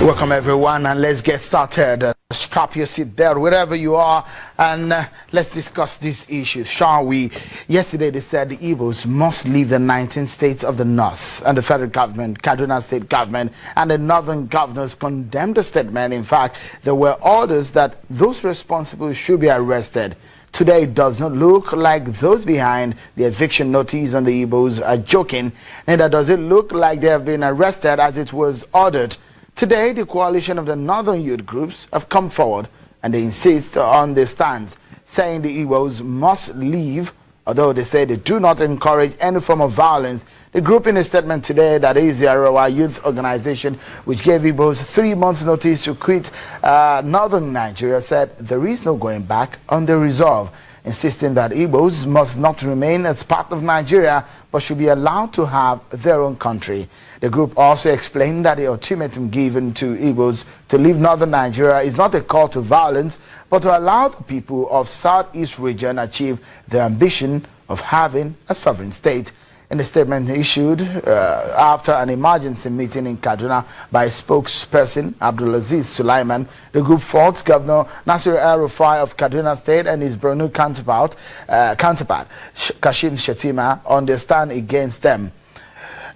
Welcome everyone, and let's get started. Strap your seat belt wherever you are, and let's discuss these issues, shall we? Yesterday they said the Igbos must leave the 19 states of the north, and the federal government, Kaduna state government, and the northern governors condemned the statement. In fact, there were orders that those responsible should be arrested. Today it does not look like those behind the eviction notice on the Igbos are joking, neither does it look like they have been arrested as it was ordered. Today, the coalition of the northern youth groups have come forward and they insist on their stance, saying the Igbos must leave, although they say they do not encourage any form of violence. The group in a statement today, that is the Arawa Youth Organization, which gave Igbos 3 months notice to quit northern Nigeria, said there is no going back on the resolve, insisting that Igbos must not remain as part of Nigeria but should be allowed to have their own country. The group also explained that the ultimatum given to Igbos to leave northern Nigeria is not a call to violence, but to allow the people of southeast region achieve their ambition of having a sovereign state. In a statement issued after an emergency meeting in Kaduna by spokesperson Abdulaziz Sulaiman, the group faults Governor Nasir El-Rufai of Kaduna State and his Borno counterpart Kashim Shettima on their stand against them.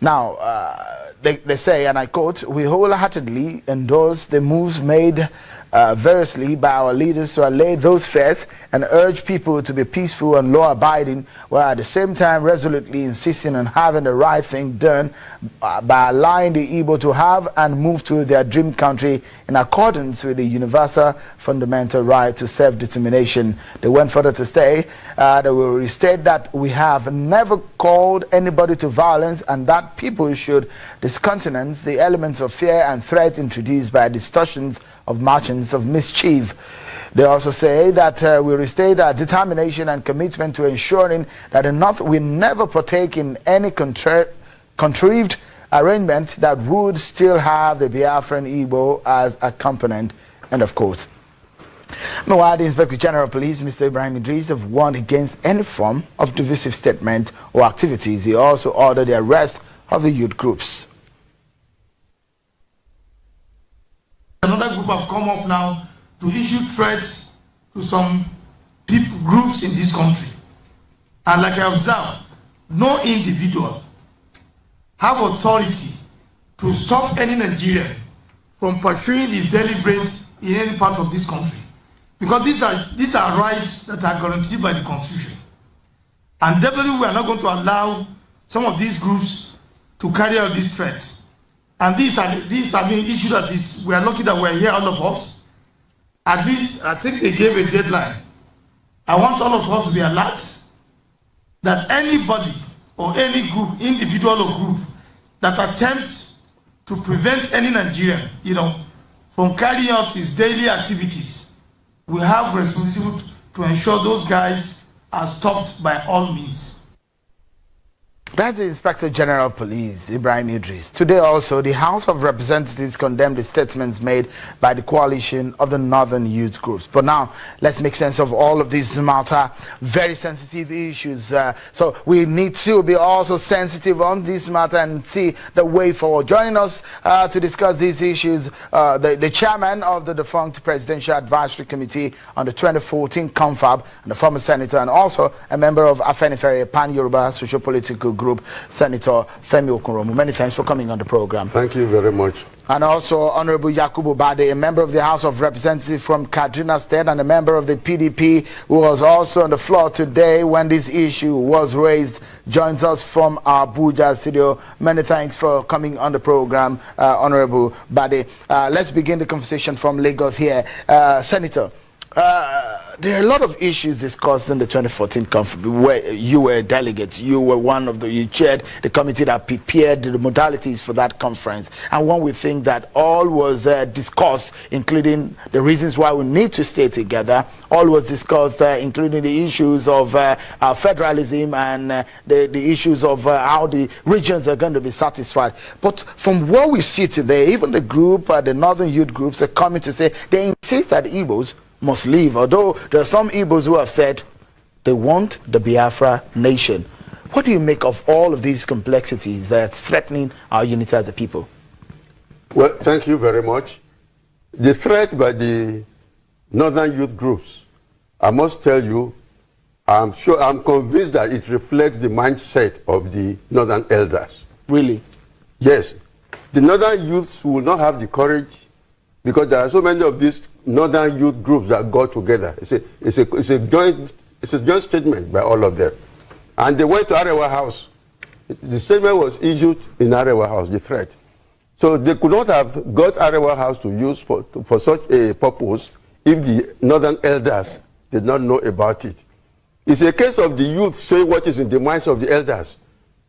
Now, they say, and I quote, "We wholeheartedly endorse the moves made variously by our leaders to allay those fears and urge people to be peaceful and law-abiding, while at the same time resolutely insisting on having the right thing done by allowing the Igbo to have and move to their dream country in accordance with the universal fundamental right to self-determination." They went further to say they will restate that we have never called anybody to violence and that people should discountenance the elements of fear and threat introduced by distortions of marchings of mischief. They also say that we restate our determination and commitment to ensuring that the North will never partake in any contrived arrangement that would still have the Biafran Igbo as a component. End of quote. Meanwhile, the Inspector General of Police, Mr. Ibrahim Idris, have warned against any form of divisive statement or activities. He also ordered the arrest of the youth groups. Another group have come up now to issue threats to some people, groups in this country. And like I observed, no individual have authority to stop any Nigerian from pursuing his deliberate in any part of this country. Because these are rights that are guaranteed by the Constitution. And definitely we are not going to allow some of these groups to carry out these threats. And these are being issued that we are lucky that we're here, all of us. At least, I think they gave a deadline. I want all of us to be alert that anybody or any group, individual or group, that attempt to prevent any Nigerian, from carrying out his daily activities, we have responsibility to ensure those guys are stopped by all means. That's the Inspector General of Police, Ibrahim Idris. Today also, the House of Representatives condemned the statements made by the coalition of the northern youth groups. But now, let's make sense of all of these matter, very sensitive issues. So we need to be also sensitive on this matter and see the way forward. Joining us to discuss these issues, the chairman of the defunct Presidential Advisory Committee on the 2014 Confab, and the former senator, and also a member of Afenifere Pan-Yoruba Socio-Political Group, Senator Femi Okurounmu. Many thanks for coming on the program. Thank you very much. And also Honorable Yakubu Bade, a member of the House of Representatives from Kaduna State and a member of the PDP, who was also on the floor today when this issue was raised, joins us from our Abuja studio. Many thanks for coming on the program, Honorable Bade. Let's begin the conversation from Lagos here. Senator, there are a lot of issues discussed in the 2014 conference where you were a delegate. You were you chaired the committee that prepared the modalities for that conference. And one would think that all was discussed, including the reasons why we need to stay together. All was discussed, including the issues of federalism and the issues of how the regions are going to be satisfied. But from what we see today, even the group, the northern youth groups are coming to say they insist that Igbos must leave, although there are some Igbos who have said they want the Biafra nation. What do you make of all of these complexities that are threatening our unity as a people? Well, thank you very much. The threat by the northern youth groups, I must tell you, I'm convinced that it reflects the mindset of the northern elders. Really? Yes. The northern youths will not have the courage, because there are so many of these northern youth groups that got together. It's a joint statement by all of them. And they went to Arewa House. The statement was issued in Arewa House, the threat. So they could not have got Arewa House to use for such a purpose if the northern elders did not know about it. It's a case of the youth saying what is in the minds of the elders,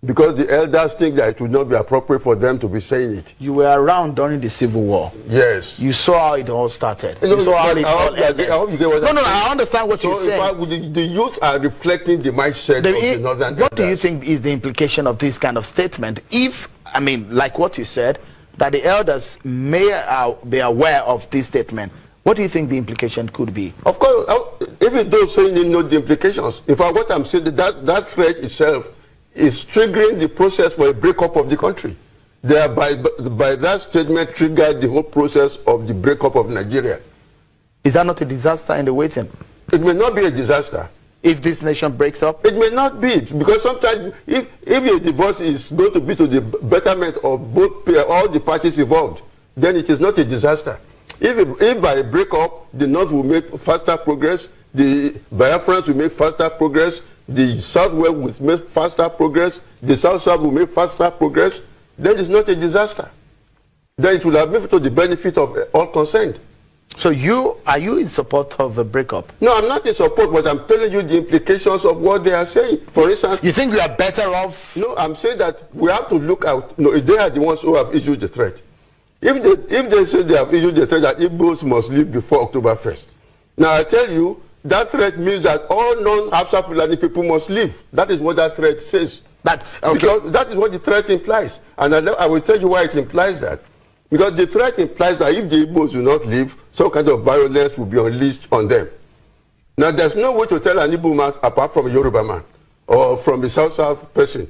because the elders think that it would not be appropriate for them to be saying it. You were around during the Civil War. Yes. You saw how it all started. You saw how it all ended. I hope you get what I'm saying. I understand what you're saying. The youth are reflecting the mindset of the northern elders. What do you think is the implication of this kind of statement? If, I mean, like what you said, that the elders may be aware of this statement, what do you think the implication could be? Of course, if it does say you know the implications, in fact, what I'm saying, that threat itself is triggering the process for a breakup of the country. Thereby, by that statement, triggered the whole process of the breakup of Nigeria. Is that not a disaster in the waiting? It may not be a disaster. If this nation breaks up? It may not be, because sometimes if a divorce is going to be to the betterment of all the parties involved, then it is not a disaster. If by a breakup, the North will make faster progress, the Biafrans will make faster progress, the Southwest will make faster progress, the South-South will make faster progress, then it's not a disaster. Then it will have been to the benefit of all concerned. So are you in support of the breakup? No, I'm not in support, but I'm telling you the implications of what they are saying. For instance, you think we are better off? No, I'm saying that we have to look out. No, they are the ones who have issued the threat. If they say they have issued the threat that igbos must leave before October 1st. Now I tell you, that threat means that all non-Hausa Fulani people must leave. That is what that threat says. Because that is what the threat implies. And I will tell you why it implies that. Because the threat implies that if the Igbos do not leave, some kind of violence will be unleashed on them. Now, there's no way to tell an Igbo man apart from a Yoruba man or from a South-South person.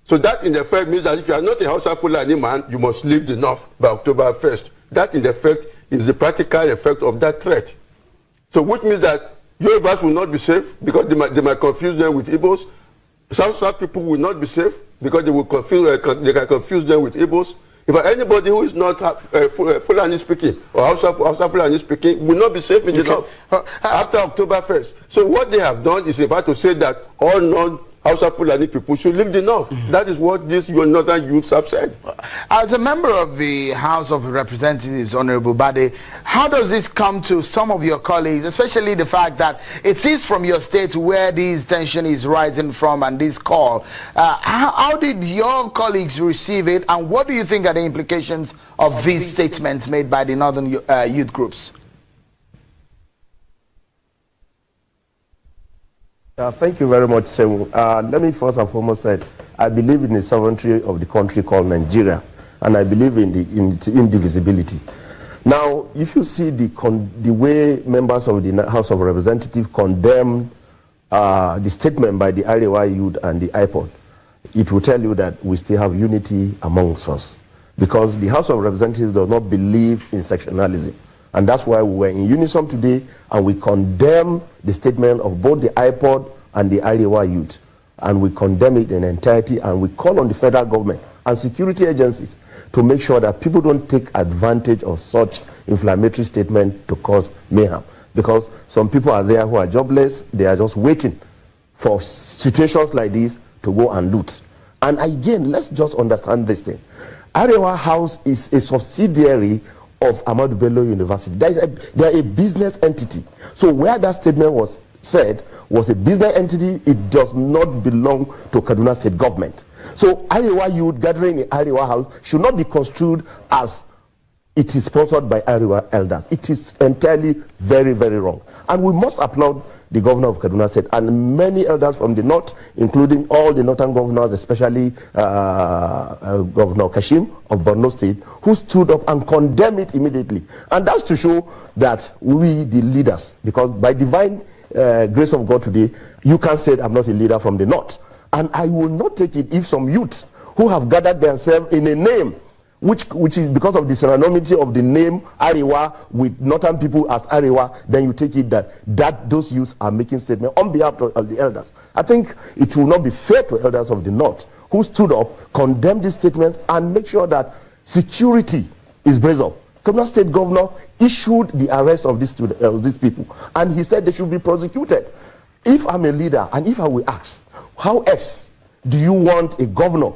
So that in effect means that if you are not a Hausa Fulani man, you must leave the North by October 1st. That in effect is the practical effect of that threat. So which means that Yorubas will not be safe because they might confuse them with Igbos. South-South people will not be safe because they can confuse them with Igbos. If anybody who is not Fulani speaking or Hausa Fulani speaking will not be safe in the North after October 1st. So what they have done is about to say that all non-Hausa Fulani people should leave the North. That is what these northern youths have said. As a member of the House of Representatives, Honorable Bade, how does this come to some of your colleagues, especially the fact that it is from your state where this tension is rising from and this call? How did your colleagues receive it, and what do you think are the implications of these statements made by the northern youth groups? Thank you very much, Semu. Let me first and foremost say, I believe in the sovereignty of the country called Nigeria, and I believe in its indivisibility. Now, if you see the way members of the House of Representatives condemn the statement by the Arewa youth and the iPod, it will tell you that we still have unity amongst us, because the House of Representatives does not believe in sectionalism. And that's why we were in unison today, and we condemn the statement of both the iPod and the Arewa youth. And we condemn it in entirety, and we call on the federal government and security agencies to make sure that people don't take advantage of such inflammatory statement to cause mayhem. Because some people are there who are jobless, they are just waiting for situations like this to go and loot. And again, let's just understand this thing. Arewa House is a subsidiary of Ahmadu Bello University. They are a business entity. So where that statement was said was a business entity, it does not belong to Kaduna State government. So Arewa youth gathering in Arewa House should not be construed as it is sponsored by Arewa elders. It is entirely very, very wrong. And we must applaud the governor of Kaduna State and many elders from the north, including all the northern governors, especially Governor Kashim of Borno State, who stood up and condemned it immediately. And that's to show that we, the leaders, because by divine grace of God today, you can say I'm not a leader from the north. And I will not take it if some youth who have gathered themselves in a name which is because of the synonymity of the name Arewa with northern people as Arewa, then you take it that those youths are making statements on behalf of the elders. I think it will not be fair to elders of the north who stood up, condemned this statement, and make sure that security is brazen up. Kaduna State Governor issued the arrest of these people, and he said they should be prosecuted. If I'm a leader, and if I will ask, how else do you want a governor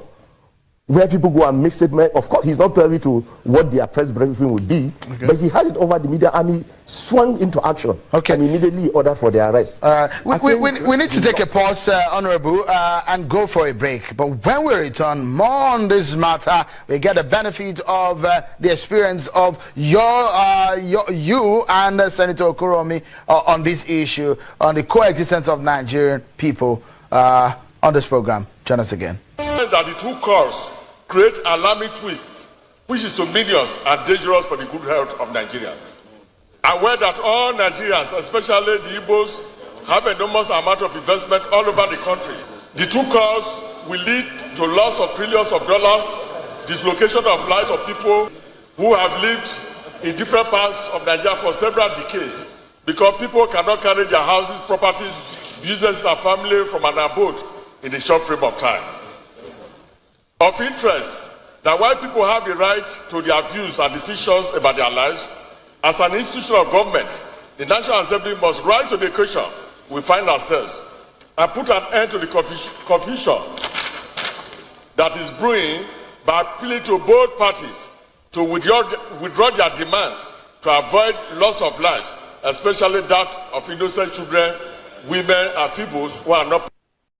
where people go and make statements? Of course, he's not privy to what their press briefing would be, but he had it over the media and he swung into action and immediately ordered for their arrest. We need to take a pause, Honorable, and go for a break. But when we return, more on this matter, we get the benefit of the experience of you and Senator Okurounmu on this issue, on the coexistence of Nigerian people on this program. Join us again. That the two cars create alarming twists, which is to millions and dangerous for the good health of Nigerians. Aware that all Nigerians, especially the igbos, have enormous amount of investment all over the country. The two cars will lead to loss of trillions of dollars, dislocation of lives of people who have lived in different parts of Nigeria for several decades, because people cannot carry their houses, properties, businesses and family from an abode in a short frame of time. Of interest, that while people have the right to their views and decisions about their lives, as an institution of government, the National Assembly must rise to the occasion we find ourselves and put an end to the confusion that is brewing by appealing to both parties to withdraw their demands to avoid loss of lives, especially that of innocent children, women, and feebles who are not